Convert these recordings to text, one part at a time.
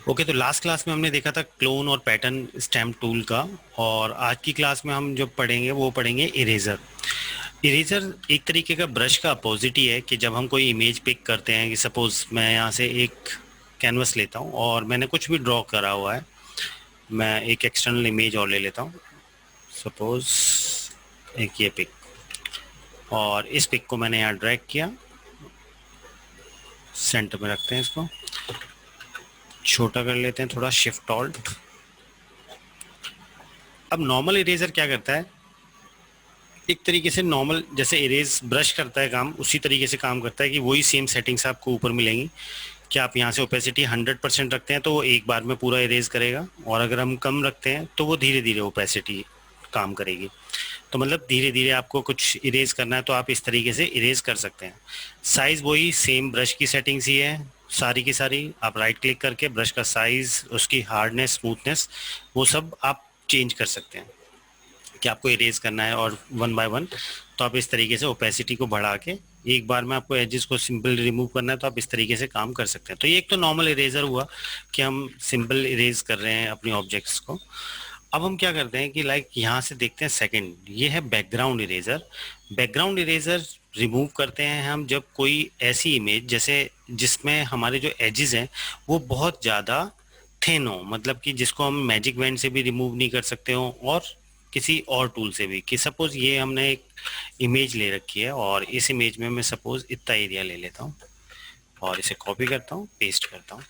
Okay, तो last class में हमने देखा था क्लोन और पैटर्न स्टैम्प टूल का। और आज की क्लास में हम जो पढ़ेंगे वो पढ़ेंगे इरेजर। इरेजर एक तरीके का ब्रश का अपोजिट ही है कि जब हम कोई इमेज पिक करते हैं, कि सपोज मैं यहाँ से एक कैनवस लेता हूँ और मैंने कुछ भी ड्रॉ करा हुआ है। मैं एक एक्सटर्नल इमेज और ले लेता हूँ, सपोज एक ये पिक, और इस पिक को मैंने यहाँ ड्रैग किया, सेंटर में रखते हैं, इसको छोटा कर लेते हैं थोड़ा, शिफ्ट ऑल्ट। अब नॉर्मल इरेजर क्या करता है, एक तरीके से नॉर्मल जैसे इरेज ब्रश करता है काम, उसी तरीके से काम करता है कि वही सेम सेटिंग्स आपको ऊपर मिलेंगी। कि आप यहाँ से ओपेसिटी 100% रखते हैं तो वो एक बार में पूरा इरेज करेगा, और अगर हम कम रखते हैं तो वो धीरे धीरे ओपेसिटी काम करेगी। तो मतलब धीरे धीरे आपको कुछ इरेज करना है तो आप इस तरीके से इरेज कर सकते हैं। साइज वही सेम ब्रश की सेटिंग्स ही है सारी की सारी। आप राइट क्लिक करके ब्रश का साइज, उसकी हार्डनेस, स्मूथनेस, वो सब आप चेंज कर सकते हैं कि आपको इरेज करना है। और वन बाय वन तो आप इस तरीके से ओपेसिटी को बढ़ा के एक बार में आपको एजेस को सिंपल रिमूव करना है तो आप इस तरीके से काम कर सकते हैं। तो ये एक तो नॉर्मल इरेजर हुआ कि हम सिंपल इरेज कर रहे हैं अपनी ऑब्जेक्ट्स को। अब हम क्या करते हैं कि लाइक यहाँ से देखते हैं सेकंड, ये है background eraser. Background eraser remove करते हैं हम जब कोई ऐसी इमेज जैसे जिसमें हमारे जो एजेस हैं वो बहुत ज़्यादा थिन हो, मतलब कि जिसको हम मैजिक बैंड से भी रिमूव नहीं कर सकते हो और किसी और टूल से भी। कि सपोज ये हमने एक इमेज ले रखी है और इस इमेज में मैं सपोज इतना एरिया ले लेता हूँ और इसे कॉपी करता हूँ, पेस्ट करता हूँ,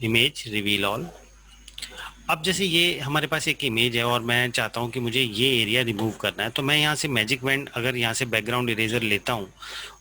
इमेज रिवील ऑल। अब जैसे ये हमारे पास एक इमेज है और मैं चाहता हूँ कि मुझे ये एरिया रिमूव करना है, तो मैं यहाँ से मैजिक बैंड, अगर यहाँ से बैकग्राउंड इरेजर लेता हूँ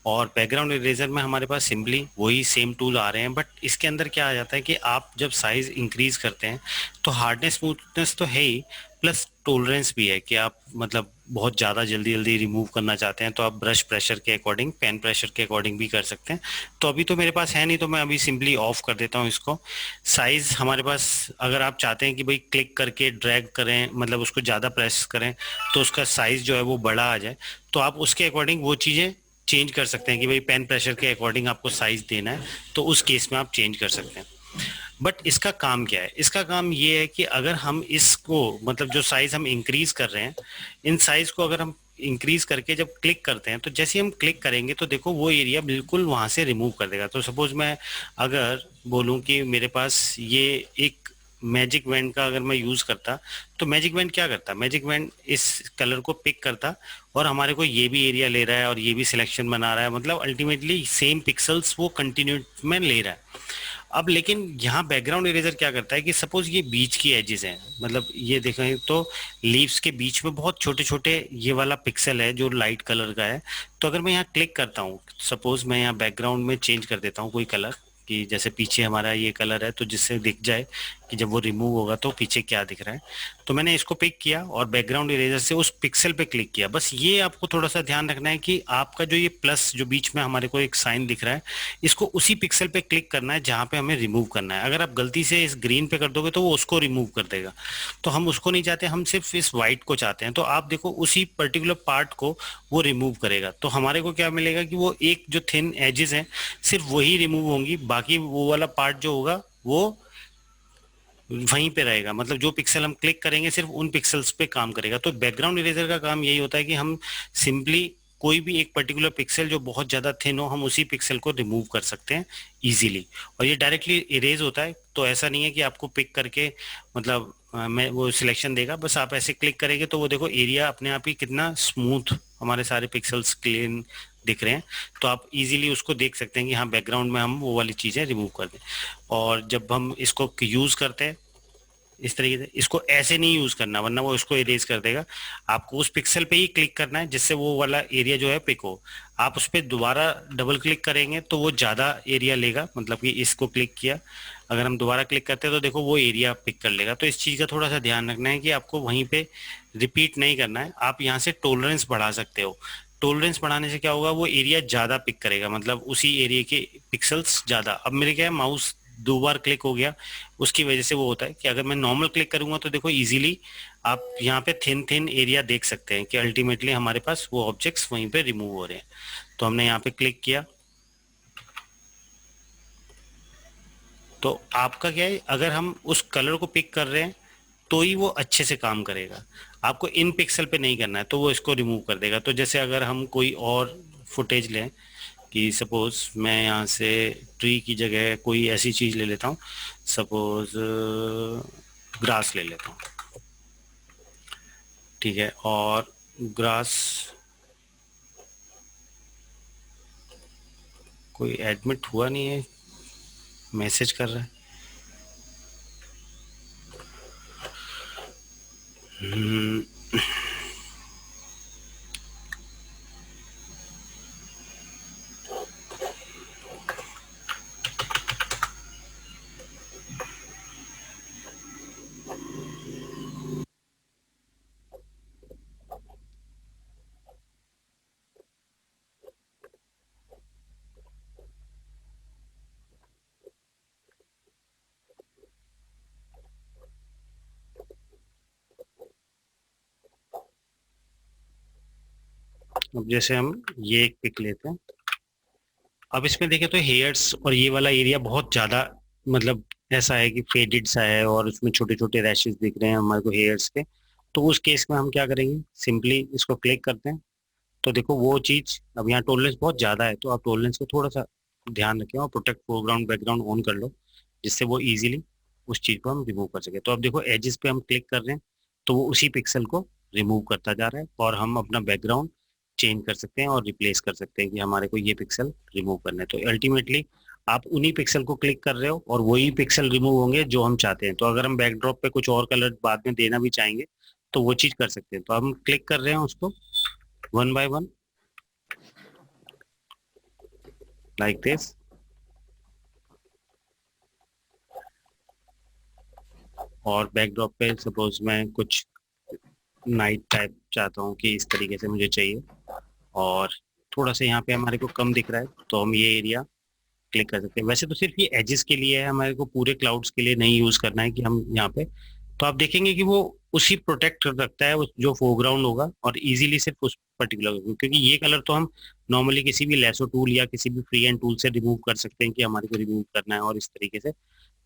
और बैकग्राउंड इरेजर में हमारे पास सिंपली वही सेम टूल आ रहे हैं, बट इसके अंदर क्या आ जाता है कि आप जब साइज इंक्रीज करते हैं तो हार्डनेस, स्मूथनेस तो है ही, प्लस टोलरेंस भी है कि आप मतलब बहुत ज़्यादा जल्दी जल्दी रिमूव करना चाहते हैं तो आप ब्रश प्रेशर के अकॉर्डिंग, पेन प्रेशर के अकॉर्डिंग भी कर सकते हैं। तो अभी तो मेरे पास है नहीं तो मैं अभी सिंपली ऑफ कर देता हूँ इसको। साइज हमारे पास, अगर आप चाहते हैं कि भाई क्लिक करके ड्रैग करें, मतलब उसको ज़्यादा प्रेस करें तो उसका साइज जो है वो बड़ा आ जाए, तो आप उसके अकॉर्डिंग वो चीज़ें चेंज कर सकते हैं कि भाई पेन प्रेशर के अकॉर्डिंग आपको साइज देना है, तो उस केस में आप चेंज कर सकते हैं। बट इसका काम क्या है, इसका काम ये है कि अगर हम इसको मतलब जो साइज हम इंक्रीज कर रहे हैं, इन साइज को अगर हम इंक्रीज करके जब क्लिक करते हैं तो जैसे हम क्लिक करेंगे तो देखो वो एरिया बिल्कुल वहां से रिमूव कर देगा। तो सपोज मैं अगर बोलूं कि मेरे पास ये एक मैजिक बैंड का अगर मैं यूज करता, तो मैजिक बैंड क्या करता, मैजिक बैंड इस कलर को पिक करता और हमारे को ये भी एरिया ले रहा है और ये भी सिलेक्शन बना रहा है, मतलब अल्टीमेटली सेम पिक्सल्स वो कंटिन्यू में ले रहा है। अब लेकिन यहाँ बैकग्राउंड इरेजर क्या करता है कि सपोज ये बीच की एजेस हैं, मतलब ये देखें तो लीव्स के बीच में बहुत छोटे छोटे ये वाला पिक्सल है जो लाइट कलर का है। तो अगर मैं यहाँ क्लिक करता हूँ, सपोज मैं यहाँ बैकग्राउंड में चेंज कर देता हूँ कोई कलर, कि जैसे पीछे हमारा ये कलर है तो जिससे दिख जाए कि जब वो रिमूव होगा तो पीछे क्या दिख रहा है। तो मैंने इसको पिक किया और बैकग्राउंड इरेजर से उस पिक्सल पे क्लिक किया। बस ये आपको थोड़ा सा ध्यान रखना है कि आपका जो ये प्लस जो बीच में हमारे को एक साइन दिख रहा है, इसको उसी पिक्सल पे क्लिक करना है जहां पे हमें रिमूव करना है। अगर आप गलती से इस ग्रीन पे कर दोगे तो वो उसको रिमूव कर देगा, तो हम उसको नहीं चाहते, हम सिर्फ इस वाइट को चाहते हैं। तो आप देखो उसी पर्टिकुलर पार्ट को वो रिमूव करेगा, तो हमारे को क्या मिलेगा कि वो एक जो थिन एजेस हैं सिर्फ वही रिमूव होंगी, बाकी वो वाला पार्ट जो होगा वो वहीं पे रहेगा। मतलब जो पिक्सल हम क्लिक करेंगे सिर्फ उन पिक्सल्स पे काम करेगा। तो बैकग्राउंड इरेजर का काम यही होता है कि हम सिंपली कोई भी एक पर्टिकुलर पिक्सल जो बहुत ज्यादा थिन हो, हम उसी पिक्सल को रिमूव कर सकते हैं इजीली, और ये डायरेक्टली इरेज होता है। तो ऐसा नहीं है कि आपको पिक करके मतलब मैं वो सिलेक्शन देगा, बस आप ऐसे क्लिक करेंगे तो वो देखो एरिया अपने आप ही कितना स्मूथ, हमारे सारे पिक्सल्स क्लीन दिख रहे हैं। तो आप इजीली उसको देख सकते हैं कि हाँ बैकग्राउंड में हम वो वाली चीजें रिमूव कर दें। और जब हम इसको यूज करते हैं इस तरीके से, इसको ऐसे नहीं यूज करना वरना वो इसको इरेज कर देगा। आपको उस पिक्सल पे ही क्लिक करना है जिससे वो वाला एरिया जो है पिक हो। आप उस पर दोबारा डबल क्लिक करेंगे तो वो ज्यादा एरिया लेगा, मतलब कि इसको क्लिक किया, अगर हम दोबारा क्लिक करते हैं तो देखो वो एरिया पिक कर लेगा। तो इस चीज का थोड़ा सा ध्यान रखना है कि आपको वहीं पे रिपीट नहीं करना है। आप यहाँ से टोलरेंस बढ़ा सकते हो। टोलरेंस बढ़ाने से क्या होगा, वो एरिया ज्यादा पिक करेगा, मतलब उसी एरिया के पिक्सल्स ज्यादा। अब मेरे क्या है, माउस दो बार क्लिक हो गया, उसकी वजह से वो होता है कि अगर मैं नॉर्मल क्लिक करूंगा तो देखो इजीली आप यहाँ पे थिन थिन एरिया देख सकते हैं कि अल्टीमेटली हमारे पास वो ऑब्जेक्ट्स वहीं पे रिमूव हो रहे हैं। तो हमने यहाँ पे क्लिक किया, तो आपका क्या है, अगर हम उस कलर को पिक कर रहे हैं तो ही वो अच्छे से काम करेगा। आपको इन पिक्सल पे नहीं करना है तो वो इसको रिमूव कर देगा। तो जैसे अगर हम कोई और फुटेज लें, कि सपोज मैं यहाँ से ट्री की जगह कोई ऐसी चीज़ ले लेता हूँ, सपोज ग्रास ले लेता हूँ, ठीक है, और ग्रास कोई एडमिट हुआ नहीं है, मैसेज कर रहा है। अब जैसे हम ये एक पिक लेते हैं, अब इसमें देखें तो हेयर्स और ये वाला एरिया बहुत ज्यादा, मतलब ऐसा है कि फेडेड सा है और उसमें छोटे छोटे रैशेस दिख रहे हैं हमारे को हेयर्स के। तो उस केस में हम क्या करेंगे, सिंपली इसको क्लिक करते हैं। तो देखो वो चीज, अब यहाँ टोलरेंस बहुत ज्यादा है तो आप टोलरेंस को थोड़ा सा ध्यान रखें और प्रोटेक्ट फोरग्राउंड बैकग्राउंड ऑन कर लो, जिससे वो इजीली उस चीज को हम रिमूव कर सके। तो अब देखो एजेस पे हम क्लिक कर रहे हैं तो वो उसी पिक्सल को रिमूव करता जा रहा है, और हम अपना बैकग्राउंड चेंज कर सकते हैं और रिप्लेस कर सकते हैं कि हमारे को ये पिक्सल रिमूव करना है। तो अल्टीमेटली आप उन्हीं पिक्सल को क्लिक कर रहे हो और वही पिक्सल रिमूव होंगे जो हम चाहते हैं। तो अगर हम बैकड्रॉप पे कुछ और कलर बाद में देना भी चाहेंगे तो वो चीज कर सकते हैं। तो हम क्लिक कर रहे हैं उसको one by one, like this. और बैकड्रॉप पे सपोज मैं कुछ नाइट टाइप चाहता हूँ कि इस तरीके से मुझे चाहिए, और थोड़ा सा यहाँ पे हमारे को कम दिख रहा है तो हम ये एरिया क्लिक कर सकते हैं। वैसे तो सिर्फ ये एजेस के लिए है, हमारे को पूरे क्लाउड्स के लिए नहीं यूज करना है कि हम यहाँ पे। तो आप देखेंगे कि वो उसी प्रोटेक्ट कर सकता है उस जो फोरग्राउंड होगा, और इजीली सिर्फ उस पर्टिकुलर, क्योंकि ये कलर तो हम नॉर्मली किसी भी लेसो टूल या किसी भी फ्री एंड टूल से रिमूव कर सकते हैं कि हमारे को रिमूव करना है और इस तरीके से।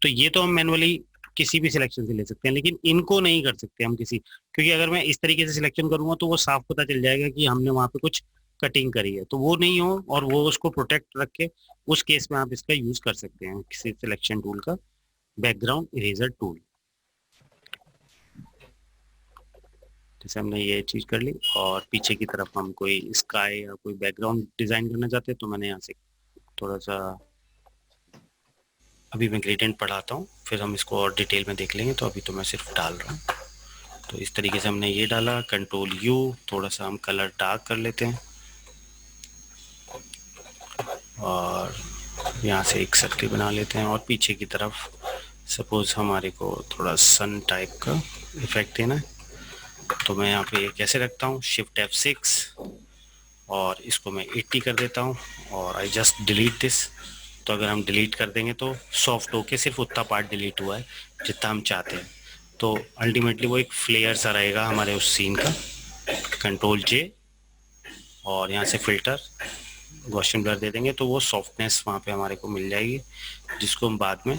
तो ये तो हम मैनुअली किसी भी सिलेक्शन से ले सकते हैं, लेकिन इनको नहीं कर सकते हम किसी, क्योंकि अगर मैं इस तरीके से सिलेक्शन करूंगा तो वो साफ पता चल जाएगा कि हमने वहां पे कुछ कटिंग करी है, तो वो नहीं हो और वो उसको प्रोटेक्ट रख के, उस केस में आप इसका यूज कर सकते हैं किसी सिलेक्शन टूल का, बैकग्राउंड इरेजर टूल। जैसे हमने ये चीज कर ली और पीछे की तरफ हम कोई स्काई या कोई बैकग्राउंड डिजाइन करना चाहते हैं तो मैंने यहाँ से थोड़ा सा, अभी मैं ग्रेडियंट पढ़ाता हूँ फिर हम इसको और डिटेल में देख लेंगे, तो अभी तो मैं सिर्फ डाल रहा हूँ। तो इस तरीके से हमने ये डाला, कंट्रोल यू, थोड़ा सा हम कलर डार्क कर लेते हैं और यहाँ से एक सर्कल बना लेते हैं, और पीछे की तरफ सपोज हमारे को थोड़ा सन टाइप का इफेक्ट देना है, तो मैं यहाँ पे कैसे रखता हूँ, शिफ्ट F6 और इसको मैं 80 कर देता हूँ और आई जस्ट डिलीट दिस। तो अगर हम डिलीट कर देंगे तो सॉफ्ट होके सिर्फ उतना पार्ट डिलीट हुआ है जितना हम चाहते हैं। तो अल्टीमेटली वो एक फ्लेयर सा रहेगा हमारे उस सीन का। कंट्रोल जे और यहाँ से फिल्टर गॉसियन ब्लर दे देंगे तो वो सॉफ्टनेस वहाँ पे हमारे को मिल जाएगी, जिसको हम बाद में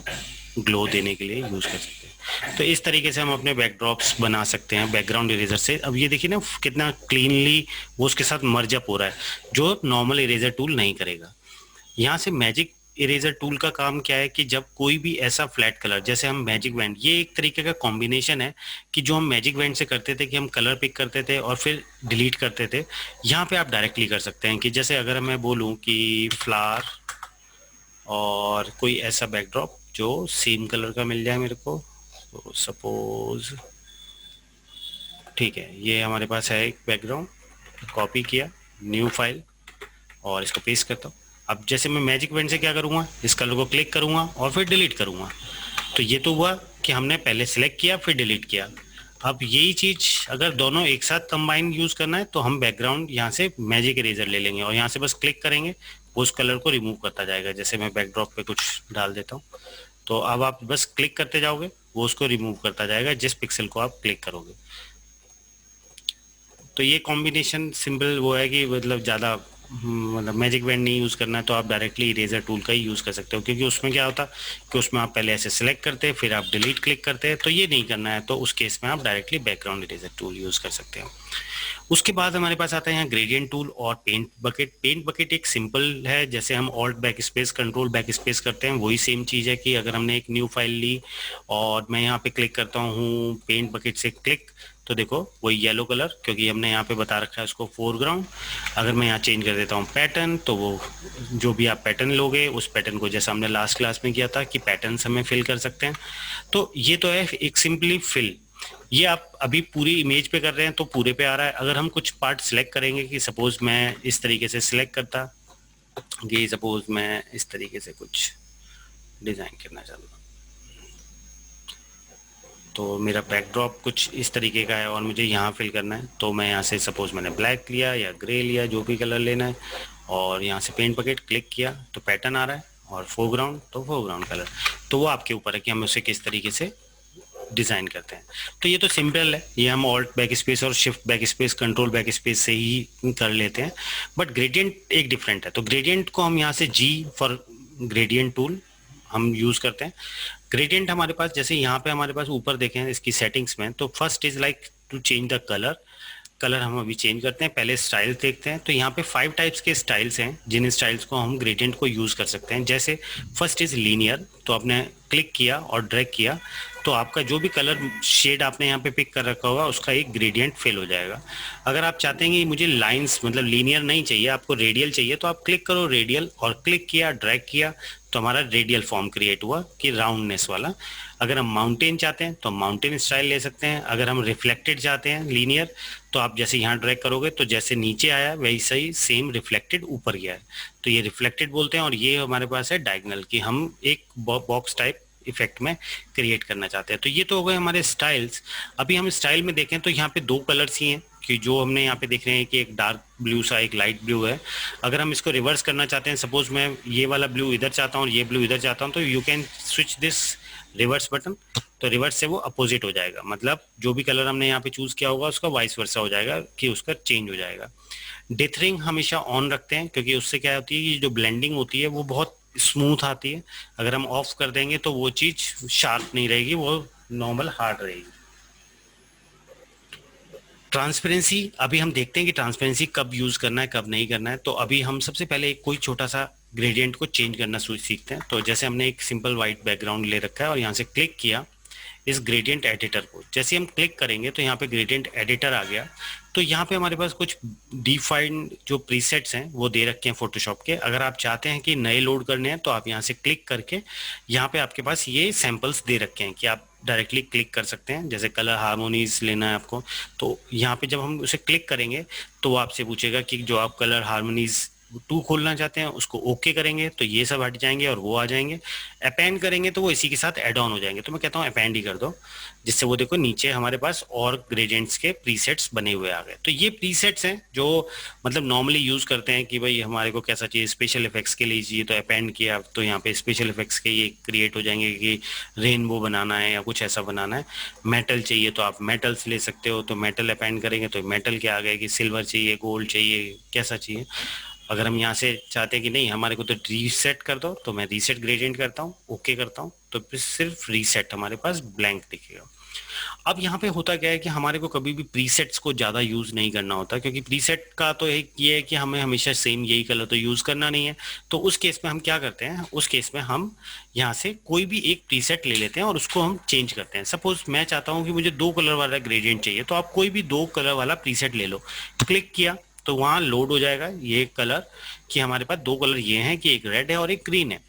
ग्लो देने के लिए यूज कर सकते हैं। तो इस तरीके से हम अपने बैकड्रॉप्स बना सकते हैं बैकग्राउंड इरेजर से। अब ये देखिए ना कितना क्लीनली वो उसके साथ मर्ज अप हो रहा है, जो नॉर्मल इरेजर टूल नहीं करेगा। यहाँ से मैजिक इरेजर टूल का काम क्या है कि जब कोई भी ऐसा फ्लैट कलर, जैसे हम मैजिक बैंड, ये एक तरीके का कॉम्बिनेशन है कि जो हम मैजिक बैंड से करते थे कि हम कलर पिक करते थे और फिर डिलीट करते थे, यहाँ पे आप डायरेक्टली कर सकते हैं। कि जैसे अगर मैं बोलूँ कि फ्लावर और कोई ऐसा बैकड्रॉप जो सेम कलर का मिल जाए मेरे को, तो सपोज ठीक है, ये हमारे पास है एक बैकग्राउंड, कॉपी किया, न्यू फाइल और इसको पेस्ट करता हूँ। अब जैसे मैं मैजिक बैंड से क्या करूँगा, इस कलर को क्लिक करूँगा और फिर डिलीट करूँगा। तो ये तो हुआ कि हमने पहले सिलेक्ट किया फिर डिलीट किया। अब यही चीज़ अगर दोनों एक साथ कंबाइन यूज़ करना है तो हम बैकग्राउंड यहाँ से मैजिक इरेजर ले लेंगे और यहाँ से बस क्लिक करेंगे, वो उस कलर को रिमूव करता जाएगा। जैसे मैं बैकड्रॉप पे कुछ डाल देता हूँ, तो अब आप बस क्लिक करते जाओगे, वो उसको रिमूव करता जाएगा जिस पिक्सल को आप क्लिक करोगे। तो ये कॉम्बिनेशन सिंपल वो है कि मतलब ज़्यादा मतलब मैजिक बैंड नहीं यूज़ करना है तो आप डायरेक्टली इरेजर टूल का ही यूज़ कर सकते हो, क्योंकि उसमें क्या होता कि उसमें आप पहले ऐसे सिलेक्ट करते हैं फिर आप डिलीट क्लिक करते हैं, तो ये नहीं करना है। तो उस केस में आप directly background eraser tool use कर सकते हो। उसके बाद हमारे पास आता है यहाँ ग्रेडियंट टूल और पेंट बकेट। पेंट बकेट एक सिंपल है, जैसे हम alt back space control back space करते हैं वही सेम चीज़ है कि अगर हमने एक न्यू फाइल ली और मैं यहाँ पे क्लिक करता हूँ पेंट बकेट से क्लिक, तो देखो वही येलो कलर, क्योंकि हमने यहाँ पे बता रखा है उसको फोरग्राउंड। अगर मैं यहाँ चेंज कर देता हूँ पैटर्न, तो वो जो भी आप पैटर्न लोगे उस पैटर्न को, जैसा हमने लास्ट क्लास में किया था कि पैटर्न हमें फिल कर सकते हैं। तो ये तो है एक सिंपली फिल। ये आप अभी पूरी इमेज पे कर रहे हैं तो पूरे पे आ रहा है। अगर हम कुछ पार्ट सिलेक्ट करेंगे कि सपोज मैं इस तरीके से सिलेक्ट करता कि सपोज मैं इस तरीके से कुछ डिज़ाइन करना चाहता हूँ, तो मेरा बैकड्रॉप कुछ इस तरीके का है और मुझे यहाँ फिल करना है, तो मैं यहाँ से सपोज मैंने ब्लैक लिया या ग्रे लिया, जो भी कलर लेना है, और यहाँ से पेंट बकेट क्लिक किया तो पैटर्न आ रहा है, और फोरग्राउंड तो फोरग्राउंड कलर। तो वो आपके ऊपर है कि हम उसे किस तरीके से डिज़ाइन करते हैं। तो ये तो सिंपल है, ये हम ऑल्ट बैक स्पेस और shift back space control back space से ही कर लेते हैं। बट ग्रेडियंट एक डिफरेंट है, तो ग्रेडियंट को हम यहाँ से जी फॉर ग्रेडियंट टूल हम यूज़ करते हैं। ग्रेडियंट हमारे पास, जैसे यहाँ पे हमारे पास ऊपर देखें इसकी सेटिंग्स में, तो first is like to change the colour. Colour हम अभी चेंज करते हैं, पहले स्टाइल्स देखते हैं। तो यहाँ पे 5 टाइप्स के स्टाइल्स हैं जिन स्टाइल्स को हम ग्रेडियंट को यूज़ कर सकते हैं। जैसे फर्स्ट इज लीनियर, तो आपने क्लिक किया और ड्रैग किया तो आपका जो भी कलर शेड आपने यहाँ पे पिक कर रखा होगा उसका एक ग्रेडियंट फिल हो जाएगा। अगर आप चाहते हैं कि मुझे लाइंस मतलब लीनियर नहीं चाहिए, आपको रेडियल चाहिए, तो आप क्लिक करो रेडियल और क्लिक किया ड्रैग किया तो हमारा रेडियल फॉर्म क्रिएट हुआ कि राउंडनेस वाला। अगर हम माउंटेन चाहते हैं तो माउंटेन स्टाइल ले सकते हैं। अगर हम रिफ्लेक्टेड चाहते हैं लीनियर, तो आप जैसे यहाँ ड्रैग करोगे तो जैसे नीचे आया वैसा ही सेम रिफ्लेक्टेड ऊपर गया है, तो ये रिफ्लेक्टेड बोलते हैं। और ये हमारे पास है डायगोनल, कि हम एक बॉक्स टाइप इफेक्ट में क्रिएट करना चाहते हैं। तो ये तो हो गए हमारे स्टाइल्स। अभी हम स्टाइल में देखें तो यहाँ पे 2 कलर्स ही हैं, कि जो हमने यहाँ पे देख रहे हैं कि एक डार्क ब्लू सा एक लाइट ब्लू है। अगर हम इसको रिवर्स करना चाहते हैं, सपोज मैं ये वाला ब्लू इधर चाहता हूँ और ये ब्लू इधर चाहता हूँ, तो you can switch this reverse button. तो रिवर्स से वो अपोजिट हो जाएगा, मतलब जो भी कलर हमने यहाँ पे चूज किया होगा उसका वाइस वर्सा हो जाएगा, कि उसका चेंज हो जाएगा। डिथरिंग हमेशा ऑन रखते हैं, क्योंकि उससे क्या होती है कि जो ब्लेंडिंग होती है वो बहुत स्मूथ आती है। अगर हम ऑफ कर देंगे तो वो चीज़ शार्प नहीं रहेगी, वो नॉर्मल हार्ड रहेगी। ट्रांसपेरेंसी, अभी हम देखते हैं कि ट्रांसपेरेंसी कब यूज़ करना है कब नहीं करना है। तो अभी हम सबसे पहले एक कोई छोटा सा ग्रेडियंट को चेंज करना सीखते हैं। तो जैसे हमने एक सिंपल वाइट बैकग्राउंड ले रखा है और यहाँ से क्लिक किया इस ग्रेडियंट एडिटर को, जैसे हम क्लिक करेंगे तो यहाँ पे ग्रेडियंट एडिटर आ गया। तो यहाँ पे हमारे पास कुछ डिफाइंड जो प्रीसेट्स हैं वो दे रखे हैं फोटोशॉप के। अगर आप चाहते हैं कि नए लोड करने हैं तो आप यहाँ से क्लिक करके यहाँ पे आपके पास ये सैंपल्स दे रखे हैं कि आप डायरेक्टली क्लिक कर सकते हैं। जैसे कलर हार्मोनीज लेना है आपको, तो यहाँ पे जब हम उसे क्लिक करेंगे तो वो आपसे पूछेगा कि जो आप कलर हार्मोनीज 2 खोलना चाहते हैं, उसको ओके करेंगे तो ये सब हट जाएंगे और वो आ जाएंगे। अपेंड करेंगे तो वो इसी के साथ ऐड ऑन हो जाएंगे। तो मैं कहता हूँ अपेंड ही कर दो, जिससे वो देखो नीचे हमारे पास और ग्रेडियंट्स के प्रीसेट्स बने हुए आ गए। तो ये प्रीसेट्स हैं जो मतलब नॉर्मली यूज करते हैं कि भाई हमारे को कैसा चाहिए, स्पेशल इफेक्ट्स के लिए चाहिए तो अपेंड किया, तो यहाँ पे स्पेशल इफेक्ट्स के ये क्रिएट हो जाएंगे कि रेनबो बनाना है या कुछ ऐसा बनाना है। मेटल चाहिए तो आप मेटल्स ले सकते हो, तो मेटल अपेंड करेंगे तो मेटल के आ गए कि सिल्वर चाहिए, गोल्ड चाहिए, कैसा चाहिए। अगर हम यहाँ से चाहते हैं कि नहीं हमारे को तो रीसेट कर दो, तो मैं रीसेट ग्रेडियंट करता हूँ, ओके करता हूँ, तो फिर सिर्फ रीसेट हमारे पास ब्लैंक दिखेगा। अब यहाँ पे होता क्या है कि हमारे को कभी भी प्रीसेट्स को ज़्यादा यूज़ नहीं करना होता, क्योंकि प्रीसेट का तो एक ये है कि हमें हमेशा सेम यही कलर तो यूज़ करना नहीं है। तो उस केस में हम क्या करते हैं, उस केस में हम यहाँ से कोई भी एक प्रीसेट ले लेते हैं और उसको हम चेंज करते हैं। सपोज मैं चाहता हूँ कि मुझे 2 कलर वाला ग्रेडियंट चाहिए, तो आप कोई भी 2 कलर वाला प्रीसेट ले लो, क्लिक किया तो वहाँ लोड हो जाएगा ये कलर, कि हमारे पास 2 कलर ये हैं कि एक रेड है और एक ग्रीन है।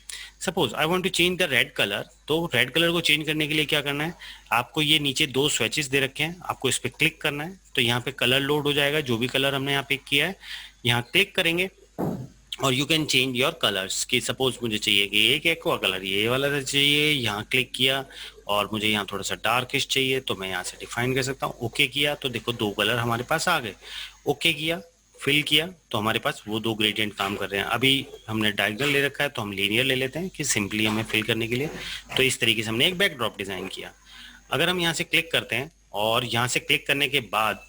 Suppose I want to change the red colour, तो रेड कलर को चेंज करने के लिए क्या करना है, आपको ये नीचे 2 स्विचेस दे रखे हैं, आपको इस पर क्लिक करना है, तो यहाँ पे कलर लोड हो जाएगा। जो भी कलर हमने यहाँ पिक किया है यहाँ क्लिक करेंगे और you can change your colours, कि सपोज मुझे चाहिए कि एक एक्वा कलर ये वाला चाहिए, यहाँ क्लिक किया, और मुझे यहाँ थोड़ा सा डार्किश चाहिए तो मैं यहाँ से डिफाइन कर सकता हूँ। ओके किया तो देखो 2 कलर हमारे पास आ गए। ओके किया, फिल किया, तो हमारे पास वो 2 ग्रेडियंट काम कर रहे हैं। अभी हमने डायगोनल ले रखा है तो हम लीनियर ले लेते हैं कि सिंपली हमें फिल करने के लिए। तो इस तरीके से हमने एक बैकड्रॉप डिजाइन किया। अगर हम यहाँ से क्लिक करते हैं और यहाँ से क्लिक करने के बाद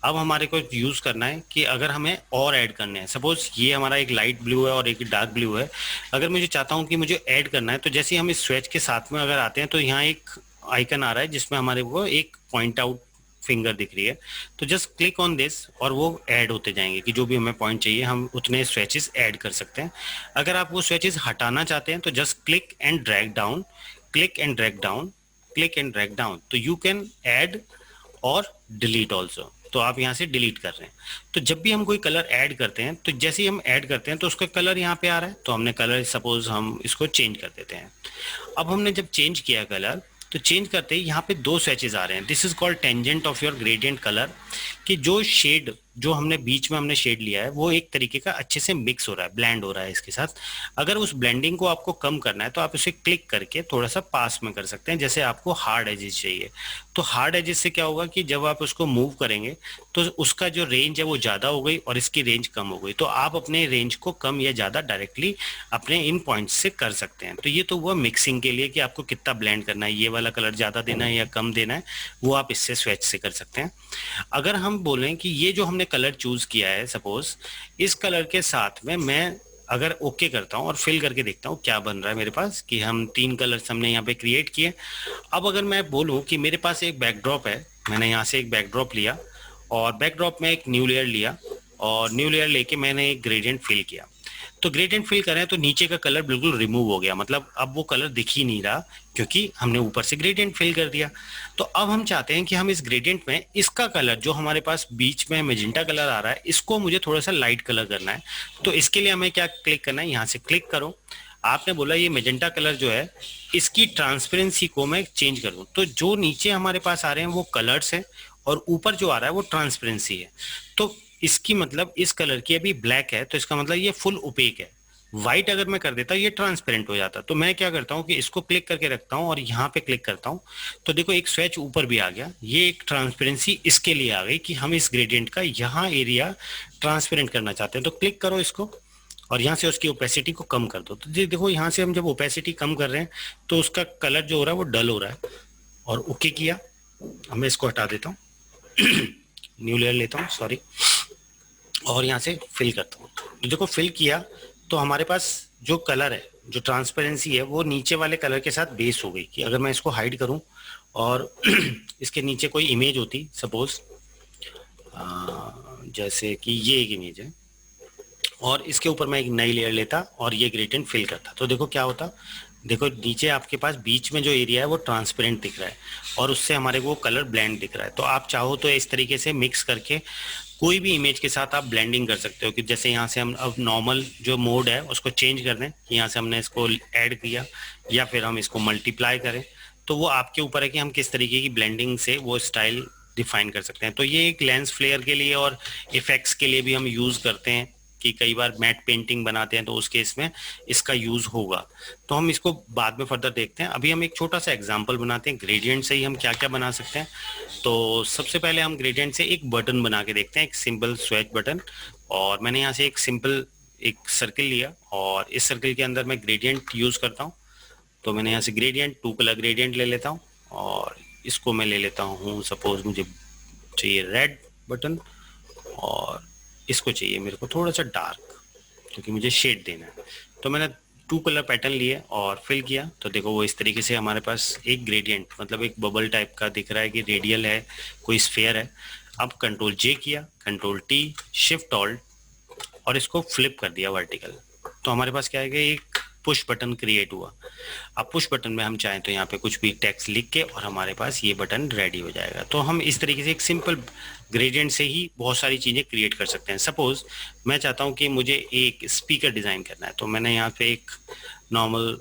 अब हमारे को यूज़ करना है कि अगर हमें और ऐड करने हैं, सपोज ये हमारा एक लाइट ब्लू है और एक डार्क ब्लू है, अगर मुझे चाहता हूँ कि मुझे ऐड करना है, तो जैसे ही हम इस स्विच के साथ में अगर आते हैं तो यहाँ एक आइकन आ रहा है जिसमें हमारे को एक पॉइंट आउट फिंगर दिख रही है, तो जस्ट क्लिक ऑन दिस और वो ऐड होते जाएंगे कि जो भी हमें पॉइंट चाहिए हम उतने स्विचेस ऐड कर सकते हैं। अगर आप वो स्विचेस हटाना चाहते हैं तो just click and drag down, click and drag down, click and drag down, तो यू कैन ऐड और डिलीट ऑल्सो। तो आप यहाँ से डिलीट कर रहे हैं। तो जब भी हम कोई कलर ऐड करते हैं तो जैसे ही हम ऐड करते हैं तो उसका कलर यहाँ पे आ रहा है, तो हमने कलर सपोज हम इसको चेंज कर देते हैं। अब हमने जब चेंज किया कलर, तो चेंज करते ही यहाँ पे दो स्विचेस आ रहे हैं, this is called tangent of your gradient colour, कि जो शेड जो हमने बीच में हमने शेड लिया है वो एक तरीके का अच्छे से मिक्स हो रहा है, ब्लेंड हो रहा है इसके साथ। अगर उस ब्लेंडिंग को आपको कम करना है तो आप इसे क्लिक करके थोड़ा सा पास में कर सकते हैं, जैसे आपको हार्ड एजेस चाहिए। तो हार्ड एजेस से क्या होगा कि जब आप उसको मूव करेंगे तो उसका जो रेंज है वो ज़्यादा हो गई और इसकी रेंज कम हो गई, तो आप अपने रेंज को कम या ज़्यादा डायरेक्टली अपने इन पॉइंट्स से कर सकते हैं। तो ये तो हुआ मिक्सिंग के लिए कि आपको कितना ब्लेंड करना है, ये वाला कलर ज़्यादा देना है या कम देना है, वो आप इससे स्विच से कर सकते हैं। अगर हम बोलें कि ये जो हमने कलर चूज किया है, सपोज इस कलर के साथ में मैं अगर ओके करता हूँ और फिल करके देखता हूँ क्या बन रहा है मेरे पास, कि हम 3 कलर्स हमने यहाँ पे क्रिएट किए। अब अगर मैं बोलूँ कि मेरे पास एक बैकड्रॉप है, मैंने यहाँ से एक बैकड्रॉप लिया और बैकड्रॉप में एक न्यू लेयर लिया और न्यू लेयर लेके मैंने एक ग्रेडियंट फिल किया। तो ग्रेडियंट फिल करें तो नीचे का कलर बिल्कुल रिमूव हो गया, मतलब अब वो कलर दिख ही नहीं रहा क्योंकि हमने ऊपर से ग्रेडियंट फिल कर दिया। तो अब हम चाहते हैं कि हम इस ग्रेडियंट में इसका कलर जो हमारे पास बीच में मेजेंटा कलर आ रहा है, इसको मुझे थोड़ा सा लाइट कलर करना है। तो इसके लिए हमें क्या क्लिक करना है, यहाँ से क्लिक करो, आपने बोला ये मेजेंटा कलर जो है इसकी ट्रांसपेरेंसी को मैं चेंज कर दूं, तो जो नीचे हमारे पास आ रहे हैं वो कलर्स हैं और ऊपर जो आ रहा है वो ट्रांसपेरेंसी है। तो इसकी मतलब इस कलर की अभी ब्लैक है तो इसका मतलब ये फुल ओपेक है। व्हाइट अगर मैं कर देता ये ट्रांसपेरेंट हो जाता। तो मैं क्या करता हूँ कि इसको क्लिक करके रखता हूँ और यहाँ पे क्लिक करता हूँ, तो देखो एक स्विच ऊपर भी आ गया, ये एक ट्रांसपेरेंसी इसके लिए आ गई कि हम इस ग्रेडियंट का यहाँ एरिया ट्रांसपेरेंट करना चाहते हैं। तो क्लिक करो इसको और यहाँ से उसकी ओपेसिटी को कम कर दो। तो जी देखो यहाँ से हम जब ओपेसिटी कम कर रहे हैं तो उसका कलर जो हो रहा है वो डल हो रहा है। और ओके किया, अब मैं इसको हटा देता हूँ न्यू लेयर लेता हूँ, सॉरी, और यहाँ से फिल करता हूँ। तो देखो फिल किया तो हमारे पास जो कलर है, जो ट्रांसपेरेंसी है वो नीचे वाले कलर के साथ बेस हो गई। कि अगर मैं इसको हाइड करूँ और इसके नीचे कोई इमेज होती, सपोज जैसे कि ये एक इमेज है और इसके ऊपर मैं एक नई लेयर लेता और ये ग्रेडियंट फिल करता, तो देखो क्या होता। देखो नीचे आपके पास बीच में जो एरिया है वो ट्रांसपेरेंट दिख रहा है और उससे हमारे को कलर ब्लेंड दिख रहा है। तो आप चाहो तो इस तरीके से मिक्स करके कोई भी इमेज के साथ आप ब्लेंडिंग कर सकते हो। कि जैसे यहाँ से हम अब नॉर्मल जो मोड है उसको चेंज कर दें, यहाँ से हमने इसको ऐड किया या फिर हम इसको मल्टीप्लाई करें, तो वो आपके ऊपर है कि हम किस तरीके की ब्लेंडिंग से वो स्टाइल डिफाइन कर सकते हैं। तो ये एक लेंस फ्लेयर के लिए और इफेक्ट्स के लिए भी हम यूज़ करते हैं कि कई बार मैट पेंटिंग बनाते हैं तो उस केस में इसका यूज होगा। तो हम इसको बाद में फर्दर देखते हैं। अभी हम एक छोटा सा एग्जांपल बनाते हैं ग्रेडियंट से ही हम क्या क्या बना सकते हैं। तो सबसे पहले हम ग्रेडियंट से एक बटन बना के देखते हैं, एक सिंपल स्विच बटन। और मैंने यहाँ से एक सिंपल एक सर्किल लिया और इस सर्किल के अंदर मैं ग्रेडियंट यूज करता हूँ। तो मैंने यहाँ से ग्रेडियंट 2 कलर ग्रेडियंट ले लेता हूँ और इसको मैं ले लेता हूँ, सपोज मुझे चाहिए रेड बटन और इसको चाहिए मेरे को थोड़ा सा डार्क क्योंकि मुझे शेड देना है। तो मैंने 2 कलर पैटर्न लिए और फिल किया, तो देखो वो इस तरीके से हमारे पास एक ग्रेडियंट मतलब एक बबल टाइप का दिख रहा है कि रेडियल है, कोई स्फेयर है। अब कंट्रोल जे किया, कंट्रोल टी, शिफ्ट ऑल्ट और इसको फ्लिप कर दिया वर्टिकल, तो हमारे पास क्या है कि एक पुश बटन क्रिएट हुआ। अब पुश बटन में हम चाहें तो यहाँ पे कुछ भी टेक्स्ट लिख के और हमारे पास ये बटन रेडी हो जाएगा। तो हम इस तरीके से एक सिंपल ग्रेडियंट से ही बहुत सारी चीज़ें क्रिएट कर सकते हैं। सपोज मैं चाहता हूँ कि मुझे एक स्पीकर डिज़ाइन करना है, तो मैंने यहाँ पे एक नॉर्मल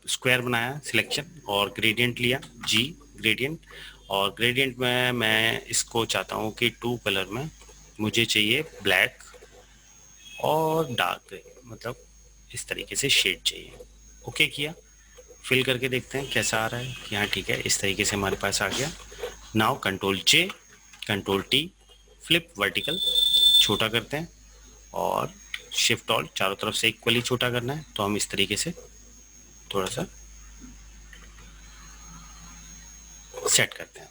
स्क्वायर बनाया, सिलेक्शन और ग्रेडियंट लिया, जी ग्रेडियंट, और ग्रेडियंट में मैं इसको चाहता हूँ कि 2 कलर में मुझे चाहिए ब्लैक और डार्क ग्रे, मतलब इस तरीके से शेड चाहिए। ओके किया, फिल करके देखते हैं कैसा आ रहा है कि हाँ ठीक है, इस तरीके से हमारे पास आ गया। Now control J, control T, flip vertical, छोटा करते हैं और शिफ्ट ऑल चारों तरफ से इक्वली छोटा करना है। तो हम इस तरीके से थोड़ा सा सेट करते हैं।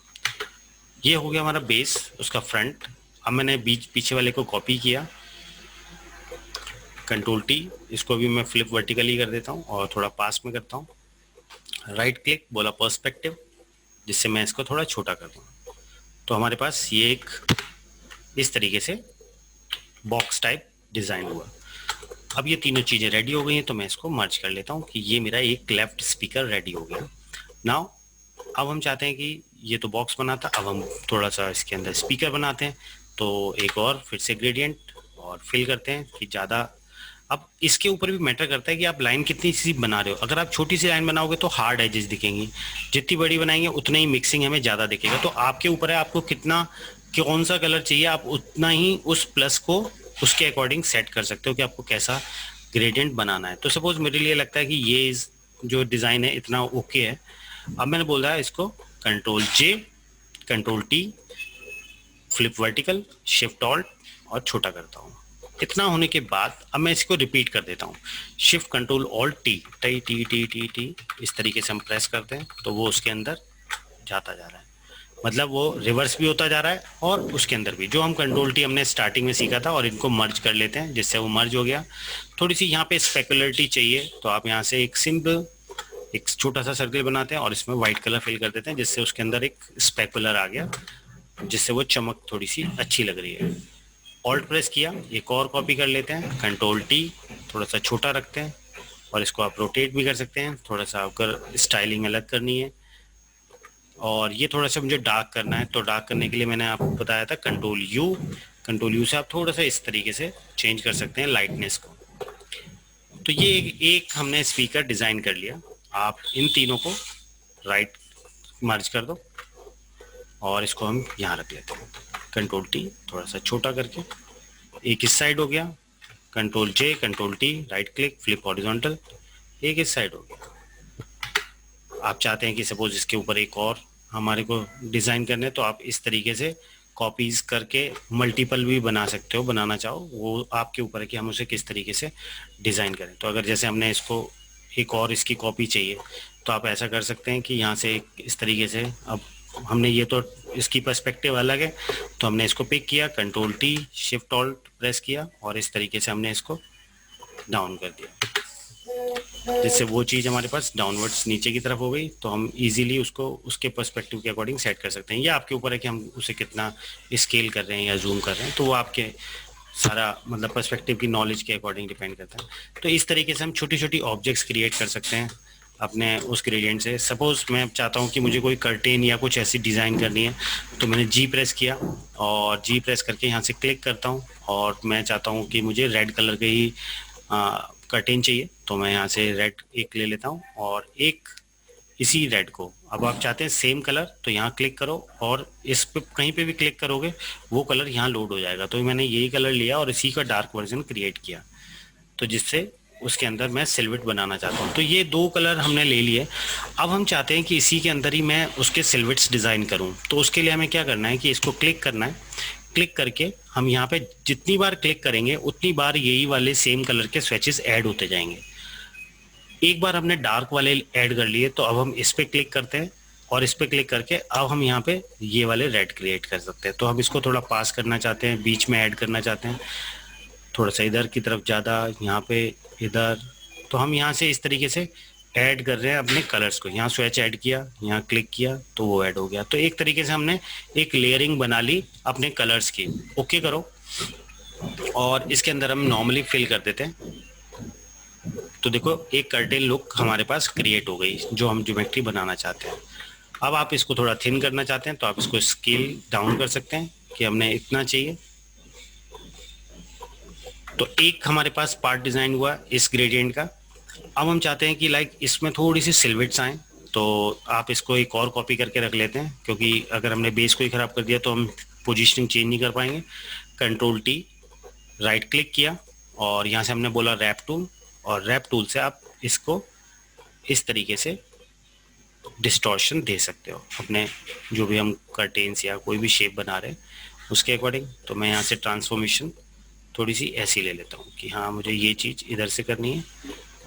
ये हो गया हमारा बेस, उसका फ्रंट। अब मैंने पीछे वाले को कॉपी किया, कंट्रोल टी, इसको भी मैं फ्लिप वर्टिकली कर देता हूँ और थोड़ा पास में करता हूँ, राइट क्लिक, बोला पर्सपेक्टिव, जिससे मैं इसको थोड़ा छोटा कर दूँ। तो हमारे पास ये एक इस तरीके से बॉक्स टाइप डिज़ाइन हुआ। अब ये तीनों चीज़ें रेडी हो गई हैं, तो मैं इसको मर्ज कर लेता हूँ कि ये मेरा एक लेफ्ट स्पीकर रेडी हो गया। नाउ अब हम चाहते हैं कि ये तो बॉक्स बना था, अब हम थोड़ा सा इसके अंदर स्पीकर बनाते हैं। तो एक और फिर से ग्रेडियंट और फिल करते हैं कि ज़्यादा। अब इसके ऊपर भी मैटर करता है कि आप लाइन कितनी सी बना रहे हो। अगर आप छोटी सी लाइन बनाओगे तो हार्ड एजेस दिखेंगी, जितनी बड़ी बनाएंगे उतना ही मिक्सिंग हमें ज़्यादा दिखेगा। तो आपके ऊपर है, आपको कितना कौन सा कलर चाहिए, आप उतना ही उस प्लस को उसके अकॉर्डिंग सेट कर सकते हो कि आपको कैसा ग्रेडियंट बनाना है। तो सपोज मेरे लिए लगता है कि ये जो डिज़ाइन है इतना ओके है। अब मैंने बोला है इसको control J, control T, flip vertical, shift alt और छोटा करता हूँ। इतना होने के बाद अब मैं इसको रिपीट कर देता हूँ, shift control alt T, T T T T T, इस तरीके से हम प्रेस करते हैं तो वो उसके अंदर जाता जा रहा है। मतलब वो रिवर्स भी होता जा रहा है और उसके अंदर भी, जो हम कंट्रोल टी हमने स्टार्टिंग में सीखा था। और इनको मर्ज कर लेते हैं, जिससे वो मर्ज हो गया। थोड़ी सी यहाँ पे स्पेकुलरिटी चाहिए तो आप यहाँ से एक सिंपल एक छोटा सा सर्कल बनाते हैं और इसमें व्हाइट कलर फिल कर देते हैं, जिससे उसके अंदर एक स्पेकुलर आ गया, जिससे वो चमक थोड़ी सी अच्छी लग रही है। ऑल्ट प्रेस किया, एक और कॉपी कर लेते हैं, कंट्रोल टी, थोड़ा सा छोटा रखते हैं और इसको आप रोटेट भी कर सकते हैं, थोड़ा सा अगर स्टाइलिंग अलग करनी है। और ये थोड़ा सा मुझे डार्क करना है, तो डार्क करने के लिए मैंने आपको बताया था कंट्रोल यू, कंट्रोल यू से आप थोड़ा सा इस तरीके से चेंज कर सकते हैं लाइटनेस को। तो ये एक हमने स्पीकर डिज़ाइन कर लिया। आप इन तीनों को राइट मर्ज कर दो और इसको हम यहाँ रख लेते हैं, कंट्रोल टी थोड़ा सा छोटा करके, एक इस साइड हो गया, control J, control T, right click, flip horizontal, एक इस साइड हो गया। आप चाहते हैं कि सपोज इसके ऊपर एक और हमारे को डिज़ाइन करने, तो आप इस तरीके से कॉपीज़ करके मल्टीपल भी बना सकते हो, बनाना चाहो वो आपके ऊपर है कि हम उसे किस तरीके से डिज़ाइन करें। तो अगर जैसे हमने इसको एक और इसकी कॉपी चाहिए तो आप ऐसा कर सकते हैं कि यहाँ से इस तरीके से, अब हमने ये तो इसकी पर्सपेक्टिव अलग है तो हमने इसको पिक किया, control T, shift alt press किया और इस तरीके से हमने इसको डाउन कर दिया, जिससे वो चीज़ हमारे पास डाउनवर्ड्स नीचे की तरफ हो गई। तो हम इजीली उसको उसके पर्सपेक्टिव के अकॉर्डिंग सेट कर सकते हैं। ये आपके ऊपर है कि हम उसे कितना स्केल कर रहे हैं या जूम कर रहे हैं, तो वो आपके सारा मतलब पर्सपेक्टिव की नॉलेज के अकॉर्डिंग डिपेंड करता है। तो इस तरीके से हम छोटी छोटी ऑब्जेक्ट्स क्रिएट कर सकते हैं अपने उस ग्रेडियंट से। सपोज मैं चाहता हूँ कि मुझे कोई कर्टेन या कुछ ऐसी डिज़ाइन करनी है, तो मैंने जी प्रेस किया और जी प्रेस करके यहाँ से क्लिक करता हूँ और मैं चाहता हूँ कि मुझे रेड कलर के ही कर्टेन चाहिए, तो मैं यहाँ से रेड एक ले लेता हूँ और एक इसी रेड को, अब आप चाहते हैं सेम कलर तो यहाँ क्लिक करो और इस पे कहीं पे भी क्लिक करोगे वो कलर यहाँ लोड हो जाएगा। तो मैंने यही कलर लिया और इसी का डार्क वर्जन क्रिएट किया, तो जिससे उसके अंदर मैं सिल्वेट बनाना चाहता हूँ। तो ये दो कलर हमने ले लिए। अब हम चाहते हैं कि इसी के अंदर ही मैं उसके सिल्वेट्स डिज़ाइन करूँ, तो उसके लिए हमें क्या करना है कि इसको क्लिक करना है। क्लिक करके हम यहाँ पे जितनी बार क्लिक करेंगे उतनी बार यही वाले सेम कलर के स्वेचेस ऐड होते जाएंगे। एक बार हमने डार्क वाले ऐड कर लिए तो अब हम इस पर क्लिक करते हैं और इस पर क्लिक करके अब हम यहाँ पे ये वाले रेड क्रिएट कर सकते हैं। तो हम इसको थोड़ा पास करना चाहते हैं, बीच में ऐड करना चाहते हैं, थोड़ा सा इधर की तरफ ज़्यादा, यहाँ पे इधर। तो हम यहाँ से इस तरीके से ऐड कर रहे हैं अपने कलर्स को। यहाँ स्विच ऐड किया, यहाँ क्लिक किया तो वो ऐड हो गया। तो एक तरीके से हमने एक लेयरिंग बना ली अपने कलर्स की। ओके करो और इसके अंदर हम नॉर्मली फिल कर देते हैं। तो देखो एक कर्टेन लुक हमारे पास क्रिएट हो गई जो हम ज्योमेट्री बनाना चाहते हैं। अब आप इसको थोड़ा थिन करना चाहते हैं तो आप इसको स्केल डाउन कर सकते हैं कि हमने इतना चाहिए। तो एक हमारे पास पार्ट डिज़ाइन हुआ इस ग्रेडियंट का। अब हम चाहते हैं कि लाइक इसमें थोड़ी सी सिल्वेट्स आएँ, तो आप इसको एक और कॉपी करके रख लेते हैं, क्योंकि अगर हमने बेस को ही ख़राब कर दिया तो हम पोजीशनिंग चेंज नहीं कर पाएंगे। कंट्रोल टी, राइट क्लिक किया और यहाँ से हमने बोला रैप टूल, और रैप टूल से आप इसको इस तरीके से डिस्टॉर्शन दे सकते हो अपने जो भी हम कर्टेन्स या कोई भी शेप बना रहे हैं उसके अकॉर्डिंग। तो मैं यहाँ से ट्रांसफॉर्मेशन थोड़ी सी ऐसी ले लेता हूँ कि हाँ मुझे ये चीज़ इधर से करनी है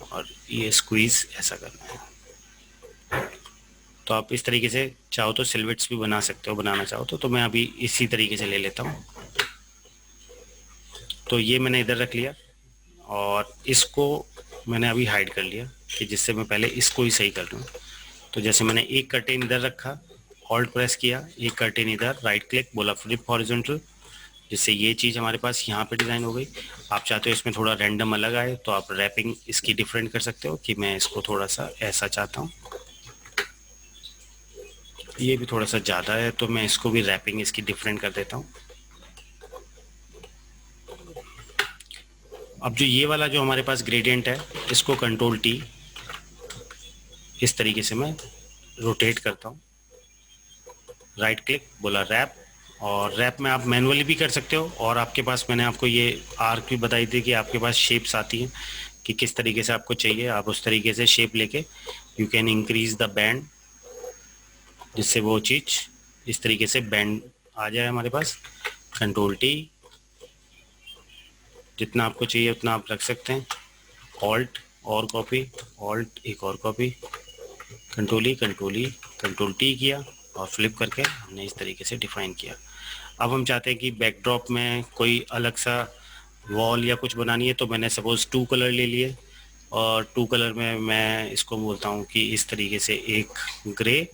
और ये स्क्वीज़ ऐसा करना है। तो आप इस तरीके से चाहो तो सिलवेट्स भी बना सकते हो, बनाना चाहो तो मैं अभी इसी तरीके से ले लेता हूँ। तो ये मैंने इधर रख लिया और इसको मैंने अभी हाइड कर लिया कि जिससे मैं पहले इसको ही सही कर लूँ। तो जैसे मैंने एक कर्टेन इधर रखा, ऑल्ट प्रेस किया, एक कर्टेन इधर, राइट क्लिक, बोला फ्लिप हॉरिजॉन्टल, जिससे ये चीज़ हमारे पास यहाँ पे डिज़ाइन हो गई। आप चाहते हो इसमें थोड़ा रैंडम अलग आए तो आप रैपिंग इसकी डिफरेंट कर सकते हो कि मैं इसको थोड़ा सा ऐसा चाहता हूँ, ये भी थोड़ा सा ज़्यादा है तो मैं इसको भी रैपिंग इसकी डिफरेंट कर देता हूँ। अब जो ये वाला जो हमारे पास ग्रेडियंट है, इसको कंट्रोल टी इस तरीके से मैं रोटेट करता हूँ, राइट क्लिक, बोला रैप, और रैप में आप मैनुअली भी कर सकते हो। और आपके पास मैंने आपको ये आर्क भी बताई थी कि आपके पास शेप्स आती हैं कि किस तरीके से आपको चाहिए, आप उस तरीके से शेप लेके you can increase the band, जिससे वो चीज़ इस तरीके से बैंड आ जाए हमारे पास। कंट्रोल टी, जितना आपको चाहिए उतना आप रख सकते हैं, ऑल्ट और कॉपी, ऑल्ट एक और कॉपी, कंट्रोल ई, कंट्रोल ई, कंट्रोल टी किया और फ्लिप करके हमने इस तरीके से डिफाइन किया। अब हम चाहते हैं कि बैकड्रॉप में कोई अलग सा वॉल या कुछ बनानी है, तो मैंने सपोज 2 कलर ले लिए और 2 कलर में मैं इसको बोलता हूँ कि इस तरीके से एक ग्रे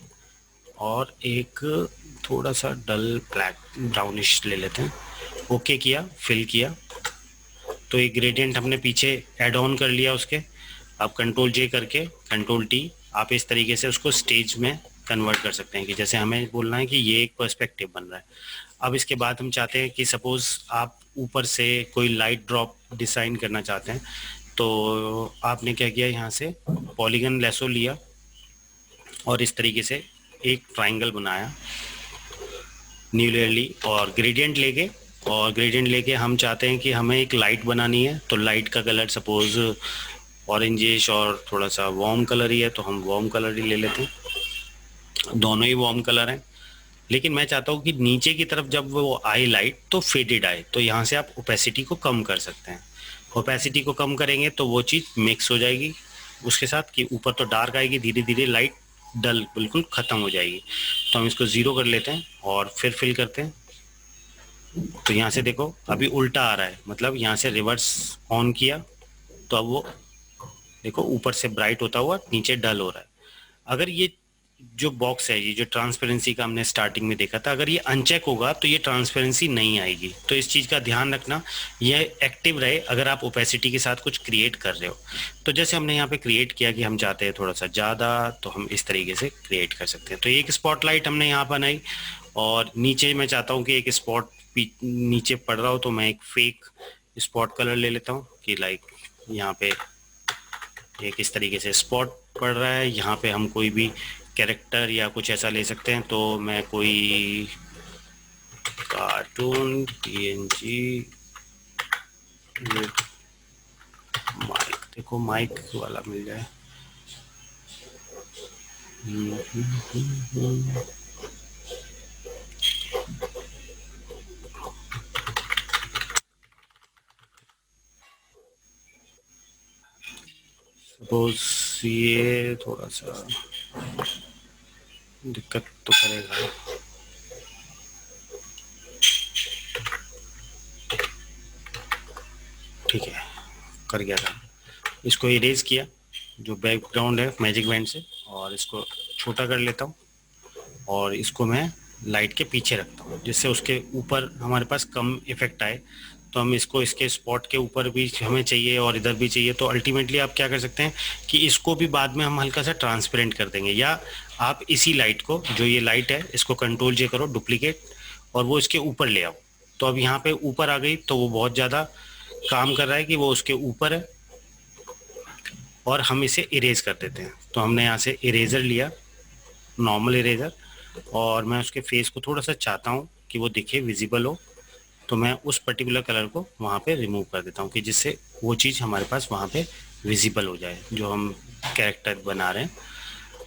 और एक थोड़ा सा डल ब्लैक ब्राउनिश ले लेते हैं। ओके किया, फिल किया, तो एक ग्रेडियंट हमने पीछे ऐड ऑन कर लिया उसके। आप कंट्रोल जे करके कंट्रोल टी आप इस तरीके से उसको स्टेज में कन्वर्ट कर सकते हैं कि जैसे हमें बोलना है कि ये एक पर्सपेक्टिव बन रहा है। अब इसके बाद हम चाहते हैं कि सपोज आप ऊपर से कोई लाइट ड्रॉप डिज़ाइन करना चाहते हैं, तो आपने क्या किया, यहाँ से पॉलीगन लेसो लिया और इस तरीके से एक ट्राइंगल बनाया न्यूलियरली, और ग्रेडियंट लेके हम चाहते हैं कि हमें एक लाइट बनानी है। तो लाइट का कलर सपोज ऑरेंजिश और थोड़ा सा वार्म कलर ही है, तो हम वार्म कलर ही ले लेते हैं। दोनों ही वार्म कलर हैं, लेकिन मैं चाहता हूँ कि नीचे की तरफ जब वो आए लाइट तो फेडेड आए, तो यहाँ से आप ओपेसिटी को कम कर सकते हैं। ओपेसिटी को कम करेंगे तो वो चीज़ मिक्स हो जाएगी उसके साथ कि ऊपर तो डार्क आएगी, धीरे धीरे लाइट डल बिल्कुल ख़त्म हो जाएगी। तो हम इसको 0 कर लेते हैं और फिर फिल करते हैं। तो यहाँ से देखो अभी उल्टा आ रहा है, मतलब यहाँ से रिवर्स ऑन किया तो अब वो देखो ऊपर से ब्राइट होता हुआ नीचे डल हो रहा है। अगर ये जो बॉक्स है, ये जो ट्रांसपेरेंसी का हमने स्टार्टिंग में देखा था, अगर ये अनचेक होगा तो ये ट्रांसपेरेंसी नहीं आएगी। तो इस चीज़ का ध्यान रखना, ये एक्टिव रहे अगर आप ओपेसिटी के साथ कुछ क्रिएट कर रहे हो। तो जैसे हमने यहाँ पे क्रिएट किया कि हम चाहते हैं थोड़ा सा ज़्यादा, तो हम इस तरीके से क्रिएट कर सकते हैं। तो एक स्पॉटलाइट हमने यहाँ बनाई और नीचे मैं चाहता हूँ कि एक स्पॉट नीचे पड़ रहा हो, तो मैं एक फेक स्पॉट कलर ले लेता हूँ कि लाइक यहाँ पे एक इस तरीके से स्पॉट पड़ रहा है। यहाँ पे हम कोई भी कैरेक्टर या कुछ ऐसा ले सकते हैं, तो मैं कोई कार्टून पीएनजी माइक, देखो माइक वाला मिल जाए। सपोज ये थोड़ा सा दिक्कत तो करेगा। ठीक है, कर गया था। इसको इरेज किया जो बैकग्राउंड है मैजिक बैंड से, और इसको छोटा कर लेता हूँ और इसको मैं लाइट के पीछे रखता हूँ, जिससे उसके ऊपर हमारे पास कम इफेक्ट आए। तो हम इसको इसके स्पॉट के ऊपर भी हमें चाहिए और इधर भी चाहिए, तो अल्टीमेटली आप क्या कर सकते हैं कि इसको भी बाद में हम हल्का सा ट्रांसपेरेंट कर देंगे, या आप इसी लाइट को, जो ये लाइट है, इसको कंट्रोल जे करो डुप्लीकेट और वो इसके ऊपर ले आओ। तो अब यहाँ पे ऊपर आ गई, तो वो बहुत ज़्यादा काम कर रहा है कि वो उसके ऊपर है, और हम इसे इरेज कर देते हैं। तो हमने यहाँ से इरेजर लिया, नॉर्मल इरेजर, और मैं उसके फेस को थोड़ा सा चाहता हूँ कि वो दिखे, विजिबल हो, तो मैं उस पर्टिकुलर कलर को वहाँ पे रिमूव कर देता हूँ कि जिससे वो चीज़ हमारे पास वहाँ पे विजिबल हो जाए जो हम कैरेक्टर बना रहे हैं।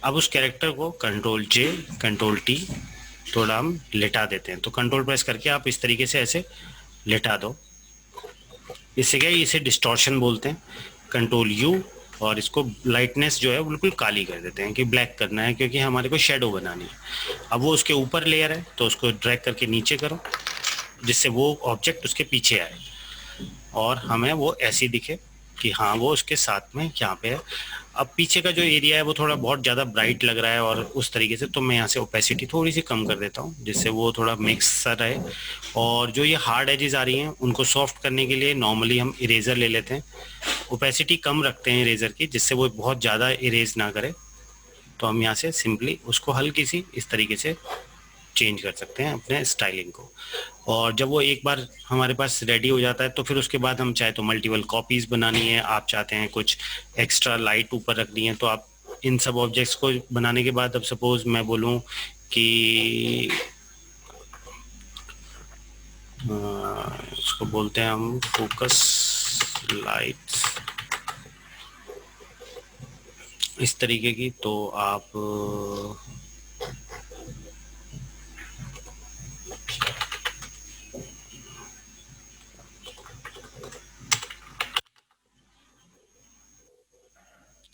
अब उस कैरेक्टर को कंट्रोल जे कंट्रोल टी थोड़ा हम लेटा देते हैं। तो कंट्रोल प्रेस करके आप इस तरीके से ऐसे लेटा दो, इससे क्या है, इसे डिस्टॉर्शन बोलते हैं। कंट्रोल यू और इसको लाइटनेस जो है बिल्कुल काली कर देते हैं कि ब्लैक करना है, क्योंकि हमारे को शेडो बनानी है। अब वो उसके ऊपर लेयर है तो उसको ड्रैग करके नीचे करो, जिससे वो ऑब्जेक्ट उसके पीछे आए और हमें वो ऐसी दिखे कि हाँ वो उसके साथ में यहाँ पे है। अब पीछे का जो एरिया है वो थोड़ा बहुत ज़्यादा ब्राइट लग रहा है और उस तरीके से, तो मैं यहाँ से ओपेसिटी थोड़ी सी कम कर देता हूँ जिससे वो थोड़ा मिक्स सा रहे। और जो ये हार्ड एजेस आ रही हैं उनको सॉफ्ट करने के लिए नॉर्मली हम इरेजर ले लेते हैं, ओपेसिटी कम रखते हैं इरेजर की जिससे वो बहुत ज़्यादा इरेज ना करे। तो हम यहाँ से सिंपली उसको हल्की सी इस तरीके से चेंज कर सकते हैं अपने स्टाइलिंग को। और जब वो एक बार हमारे पास रेडी हो जाता है तो फिर उसके बाद हम चाहे तो मल्टीपल कॉपीज बनानी है, आप चाहते हैं कुछ एक्स्ट्रा लाइट ऊपर रखनी है, तो आप इन सब ऑब्जेक्ट्स को बनाने के बाद अब सपोज मैं बोलूँ कि इसको बोलते हैं हम फोकस लाइट्स इस तरीके की, तो आप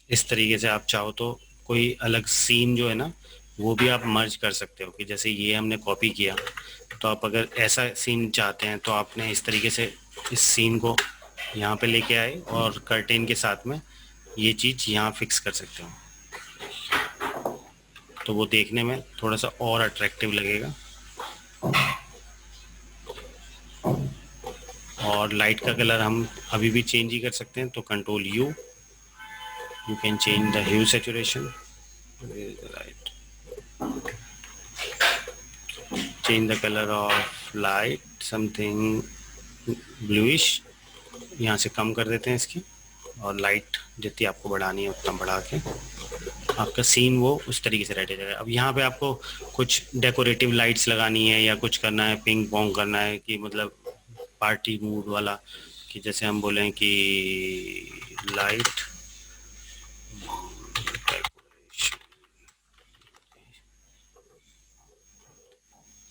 इस तरीके से आप चाहो तो कोई अलग सीन जो है ना वो भी आप मर्ज कर सकते हो, कि जैसे ये हमने कॉपी किया तो आप अगर ऐसा सीन चाहते हैं तो आपने इस तरीके से इस सीन को यहाँ पे लेके आए और कर्टेन के साथ में ये चीज़ यहाँ फिक्स कर सकते हो, तो वो देखने में थोड़ा सा और अट्रैक्टिव लगेगा। और लाइट का कलर हम अभी भी चेंज ही कर सकते हैं, तो control you, you can change the hue saturation, right, change the color of light something bluish, यहाँ से कम कर देते हैं इसकी, और लाइट जितनी आपको बढ़ानी है उतना बढ़ा के आपका सीन वो उस तरीके से रेडी रहेगा। अब यहाँ पे आपको कुछ डेकोरेटिव लाइट्स लगानी है या कुछ करना है, पिंग पोंग करना है कि मतलब पार्टी मूड वाला, कि जैसे हम बोलें कि लाइट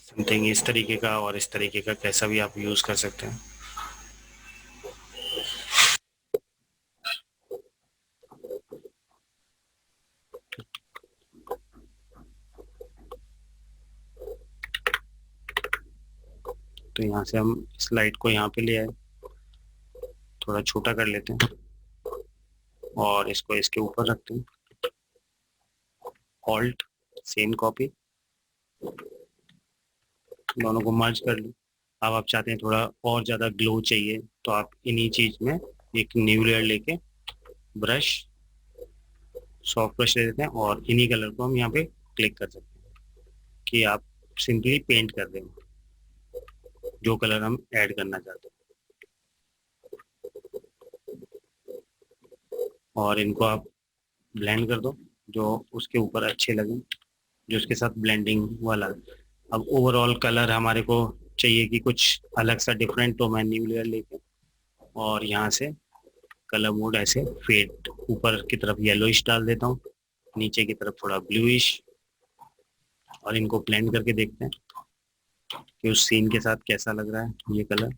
समथिंग इस तरीके का और इस तरीके का कैसा भी आप यूज़ कर सकते हैं। तो यहाँ से हम इस लाइट को यहाँ पे ले आए, थोड़ा छोटा कर लेते हैं और इसको इसके ऊपर रखते हैं, ऑल्ट सेम कॉपी, दोनों को मर्ज कर ली। अब आप चाहते हैं थोड़ा और ज़्यादा ग्लो चाहिए तो आप इन्हीं चीज़ में एक न्यू लेयर लेके ब्रश, सॉफ्ट ब्रश ले लेते हैं और इन्हीं कलर को हम यहाँ पे क्लिक कर सकते हैं कि आप सिंपली पेंट कर दें जो कलर हम ऐड करना चाहते हैं, और इनको आप ब्लेंड कर दो जो उसके ऊपर अच्छे लगे, जो उसके साथ ब्लेंडिंग वाला। अब ओवरऑल कलर हमारे को चाहिए कि कुछ अलग सा डिफरेंट, तो मैं न्यू लेयर लेके और यहाँ से कलर मोड ऐसे फेड ऊपर की तरफ येलोइश डाल देता हूँ, नीचे की तरफ थोड़ा ब्लूइश, और इनको ब्लेंड करके देखते हैं कि उस सीन के साथ कैसा लग रहा है ये कलर।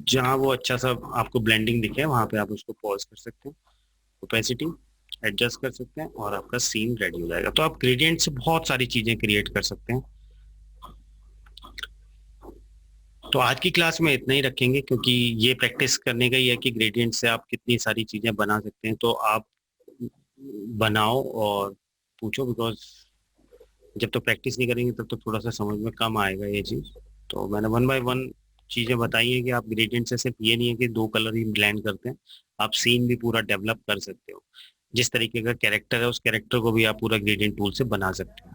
जहाँ वो अच्छा सा आपको ब्लेंडिंग दिखे वहाँ पे आप उसको पॉज कर सकते हैं, ओपेसिटी एडजस्ट कर सकते हैं और आपका सीन रेडी हो जाएगा। तो आप ग्रेडियंट से बहुत सारी चीज़ें क्रिएट कर सकते हैं। तो आज की क्लास में इतना ही रखेंगे, क्योंकि ये प्रैक्टिस करने का ही है कि ग्रेडियंट से आप कितनी सारी चीज़ें बना सकते हैं। तो आप बनाओ और पूछो, बिकॉज जब तक प्रैक्टिस नहीं करेंगे तब तक थोड़ा सा समझ में कम आएगा ये चीज़। तो मैंने वन बाय वन चीज़ें बताई हैं कि आप ग्रेडियंट से सिर्फ ये नहीं है कि दो कलर ही ब्लेंड करते हैं, आप सीन भी पूरा डेवलप कर सकते हो। जिस तरीके का कैरेक्टर है उस कैरेक्टर को भी आप पूरा ग्रेडियंट टूल से बना सकते हो।